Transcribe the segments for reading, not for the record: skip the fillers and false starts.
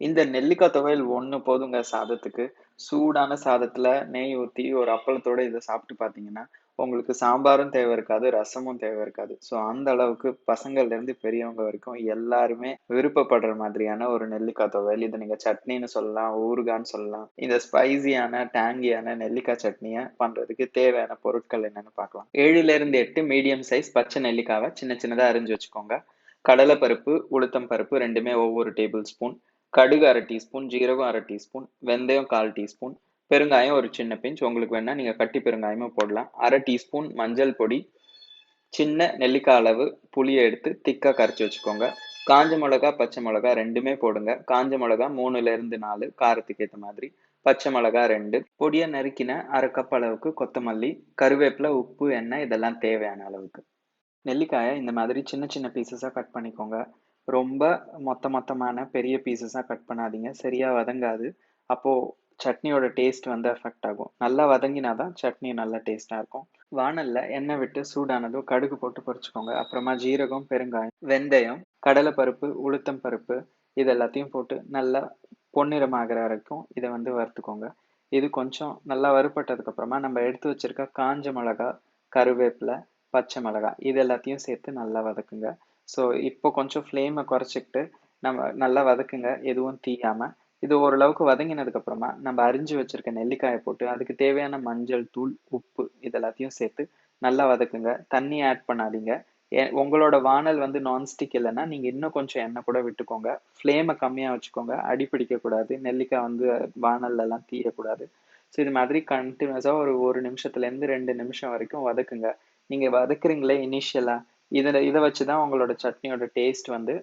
இந்த நெல்லிக்காய் துவையல் ஒண்ணு போதுங்க சாதத்துக்கு. சூடான சாதத்துல நெய் ஊத்தி ஒரு அப்பளத்தோட இத சாப்பிட்டு பார்த்தீங்கன்னா, உங்களுக்கு சாம்பாரும் தேவை இருக்காது, ரசமும் தேவை இருக்காது. ஸோ அந்த அளவுக்கு பசங்கள்லேருந்து பெரியவங்க வரைக்கும் எல்லாருமே விருப்பப்படுற மாதிரியான ஒரு நெல்லிக்காய் துவையல். இத நீங்க சட்னின்னு சொல்லலாம், ஊறுகான்னு சொல்லலாம். இந்த ஸ்பைசியான, டேங்கியான நெல்லிக்காய் சட்னிய பண்றதுக்கு தேவையான பொருட்கள் என்னன்னு பார்க்கலாம். 7லேருந்து 8 மீடியம் சைஸ் பச்சை நெல்லிக்காவ சின்ன சின்னதா அரிஞ்சு வச்சுக்கோங்க. கடலை பருப்பு, உளுத்தம் பருப்பு 2மே ஒவ்வொரு டேபிள் ஸ்பூன். கடுகு 1/2 டீஸ்பூன், ஜீரகம் 1/2 டீஸ்பூன், வெந்தயம் 1/4 டீஸ்பூன், பெருங்காயம் ஒரு சின்ன பிஞ்ச். உங்களுக்கு வேணா நீங்க கட்டி பெருங்காயமும் போடலாம். 1/2 டீஸ்பூன் மஞ்சள் பொடி, சின்ன நெல்லிக்காய் அளவு புளியை எடுத்து திக்கா கரைச்சி வச்சுக்கோங்க. காஞ்ச மிளகா, பச்சை மிளகா 2மே போடுங்க. காஞ்ச மிளகா 3லேருந்து 4 காரத்துக்கு ஏற்ற மாதிரி. பச்சை மிளகா 2, பொடியை நறுக்கின 1/2 கப் அளவுக்கு கொத்தமல்லி, கருவேப்பிலை, உப்பு, எண்ணெய் இதெல்லாம் தேவையான அளவுக்கு. நெல்லிக்காயை இந்த மாதிரி சின்ன சின்ன பீசஸாக கட் பண்ணிக்கோங்க. ரொம்ப மொத்தமான பெரிய பீசஸாக கட் பண்ணாதீங்க, சரியா வதங்காது. அப்போ சட்னியோட டேஸ்ட் வந்து அஃபெக்ட் ஆகும். நல்லா வதங்கினாதான் சட்னி நல்லா டேஸ்டா இருக்கும். வாணல்ல எண்ணெய் விட்டு சூடானதும் கடுகு போட்டு பொரிச்சுக்கோங்க. அப்புறமா ஜீரகம், பெருங்காயம், வெந்தயம், கடலைப்பருப்பு, உளுத்தம் பருப்பு இது எல்லாத்தையும் போட்டு நல்லா பொன்னிறமாகிற வரைக்கும் இதை வந்து வறுத்துக்கோங்க. இது கொஞ்சம் நல்லா வறுபட்டதுக்கு அப்புறமா நம்ம எடுத்து வச்சிருக்க காஞ்ச மிளகா, கருவேப்பிலை, பச்சை மிளகாய் இது எல்லாத்தையும் சேர்த்து நல்லா வதக்குங்க. ஸோ இப்போ கொஞ்சம் ஃப்ளேமை குறைச்சிக்கிட்டு நம்ம நல்லா வதக்குங்க, எதுவும் தீயாம. இது ஓரளவுக்கு வதங்கினதுக்கு அப்புறமா நம்ம அரிஞ்சு வச்சிருக்க நெல்லிக்காயை போட்டு அதுக்கு தேவையான மஞ்சள் தூள், உப்பு இது எல்லாத்தையும் சேர்த்து நல்லா வதக்குங்க. தண்ணி ஆட் பண்ணாதீங்க. உங்களோட வானல் வந்து நான்ஸ்டிக் இல்லைன்னா நீங்க இன்னும் கொஞ்சம் எண்ணெய் கூட விட்டுக்கோங்க. ஃப்ளேமை கம்மியா வச்சுக்கோங்க, அடி பிடிக்கக்கூடாது. நெல்லிக்காய் வந்து வானல்ல எல்லாம் தீயக்கூடாது. ஸோ இது மாதிரி கண்டினியூஸா ஒரு நிமிஷத்துல இருந்து 2 நிமிஷம் வரைக்கும் வதக்குங்க. நீங்க வதக்குறீங்களே இனிஷியலா, இதை வச்சுதான் உங்களோட சட்னியோட டேஸ்ட் வந்து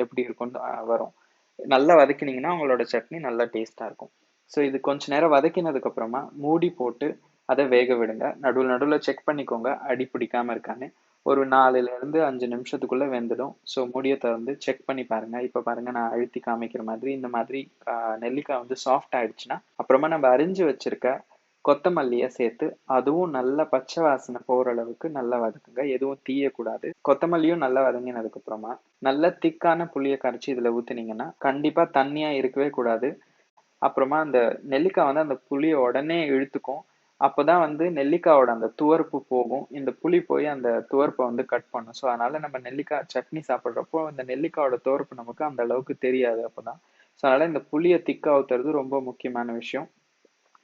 எப்படி இருக்கும்னு வரும். நல்லா வதக்கினீங்கன்னா உங்களோட சட்னி நல்லா டேஸ்டா இருக்கும். ஸோ இது கொஞ்ச நேரம் வதக்கினதுக்கு அப்புறமா மூடி போட்டு அதை வேக விடுங்க. நடுவில் செக் பண்ணிக்கோங்க அடி பிடிக்காம இருக்கான்னு. ஒரு 4லேருந்து 5 நிமிஷத்துக்குள்ள வெந்துடும். ஸோ மூடியை திறந்து செக் பண்ணி பாருங்க. இப்போ பாருங்க, நான் அழுத்தி காமிக்கிற மாதிரி இந்த மாதிரி நெல்லிக்காய் வந்து சாஃப்ட் ஆயிடுச்சுன்னா அப்புறமா நம்ம அரிஞ்சு வச்சிருக்க கொத்தமல்லியை சேர்த்து அதுவும் நல்ல பச்சை வாசனை போற அளவுக்கு நல்லா வதக்குங்க. எதுவும் தீயக்கூடாது. கொத்தமல்லியும் நல்லா வதங்கினதுக்கு அப்புறமா நல்ல திக்கான புளியை கரைச்சி இதுல ஊத்துனீங்கன்னா கண்டிப்பா தண்ணியா இருக்கவே கூடாது. அப்புறமா அந்த நெல்லிக்காய் வந்து அந்த புளியை உடனே இழுத்துக்கும். அப்போதான் வந்து நெல்லிக்காயோட அந்த துவர்ப்பு போகும். இந்த புளி போய் அந்த துவர்ப்பை வந்து கட் பண்ணும். ஸோ அதனால நம்ம நெல்லிக்காய் சட்னி சாப்பிட்றப்போ அந்த நெல்லிக்காயோட துவர்ப்பு நமக்கு அந்த அளவுக்கு தெரியாது அப்போதான். ஸோ அதனால இந்த புளியை திக்கா ஊத்துறது ரொம்ப முக்கியமான விஷயம்.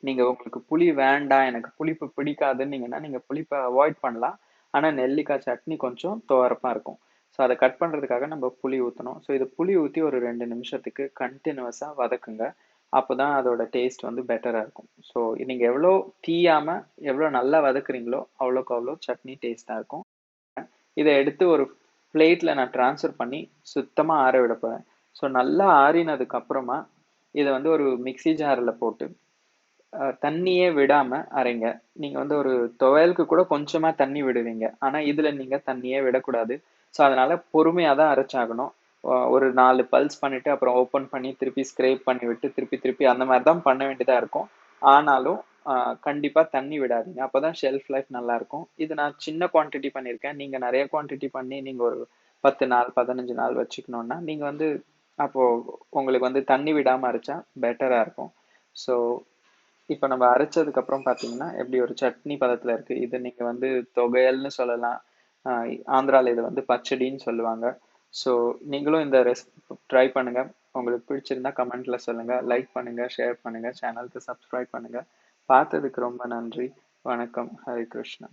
நீங்க உங்களுக்கு புளி வேண்டாம், எனக்கு புளிப்பு பிடிக்காதுன்னீங்கன்னா நீங்க புளிப்பை அவாய்ட் பண்ணலாம். ஆனா நெல்லிக்காய் சட்னி கொஞ்சம் துவர்ப்பா இருக்கும். ஸோ அதை கட் பண்றதுக்காக நம்ம புளி ஊற்றணும். ஸோ இது புளி ஊற்றி ஒரு 2 நிமிஷத்துக்கு கண்டினியூஸா வதக்குங்க. அப்போதான் அதோட டேஸ்ட் வந்து பெட்டரா இருக்கும். ஸோ நீங்க எவ்வளோ தீயாம எவ்வளோ நல்லா வதக்குறீங்களோ அவ்வளோக்கு அவ்வளோ சட்னி டேஸ்டா இருக்கும். இதை எடுத்து ஒரு பிளேட்ல நான் டிரான்ஸ்ஃபர் பண்ணி சுத்தமா ஆற விட போறேன். ஸோ நல்லா ஆறினதுக்கு அப்புறமா இதை வந்து ஒரு மிக்ஸி ஜாரில் போட்டு தண்ணியே விடாம அரைங்க. நீங்க வந்து ஒரு துவையலுக்கு கூட கொஞ்சமா தண்ணி விடுவீங்க, ஆனா இதுல நீங்க தண்ணியே விடக்கூடாது. ஸோ அதனால பொறுமையா தான் அரைச்சாகணும். ஒரு 4 பல்ஸ் பண்ணிட்டு அப்புறம் ஓப்பன் பண்ணி திருப்பி ஸ்க்ரேப் பண்ணி விட்டு திருப்பி திருப்பி அந்த மாதிரி தான் பண்ண வேண்டியதா இருக்கும். ஆனாலும் கண்டிப்பா தண்ணி விடாதீங்க, அப்பதான் ஷெல்ஃப் லைஃப் நல்லா இருக்கும். இது நான் சின்ன குவான்டிட்டி பண்ணியிருக்கேன். நீங்க நிறைய குவான்டிட்டி பண்ணி நீங்க ஒரு 10 நாள் 15 நாள் வச்சுக்கணும்னா நீங்க வந்து அப்போ உங்களுக்கு வந்து தண்ணி விடாம அரைச்சா பெட்டரா இருக்கும். ஸோ இப்போ நம்ம அரைச்சதுக்கு அப்புறம் பார்த்தீங்கன்னா எப்படி ஒரு சட்னி பதத்துல இருக்கு. இது நீங்க வந்து தொகையல்னு சொல்லலாம். ஆந்திரால இதை வந்து பச்சடின்னு சொல்லுவாங்க. ஸோ நீங்களும் இந்த ரெசிபி ட்ரை பண்ணுங்க. உங்களுக்கு பிடிச்சிருந்தா கமெண்ட்ல சொல்லுங்க, லைக் பண்ணுங்க, ஷேர் பண்ணுங்க, சேனலுக்கு சப்ஸ்கிரைப் பண்ணுங்க. பார்த்ததுக்கு ரொம்ப நன்றி. வணக்கம். ஹரே கிருஷ்ணா.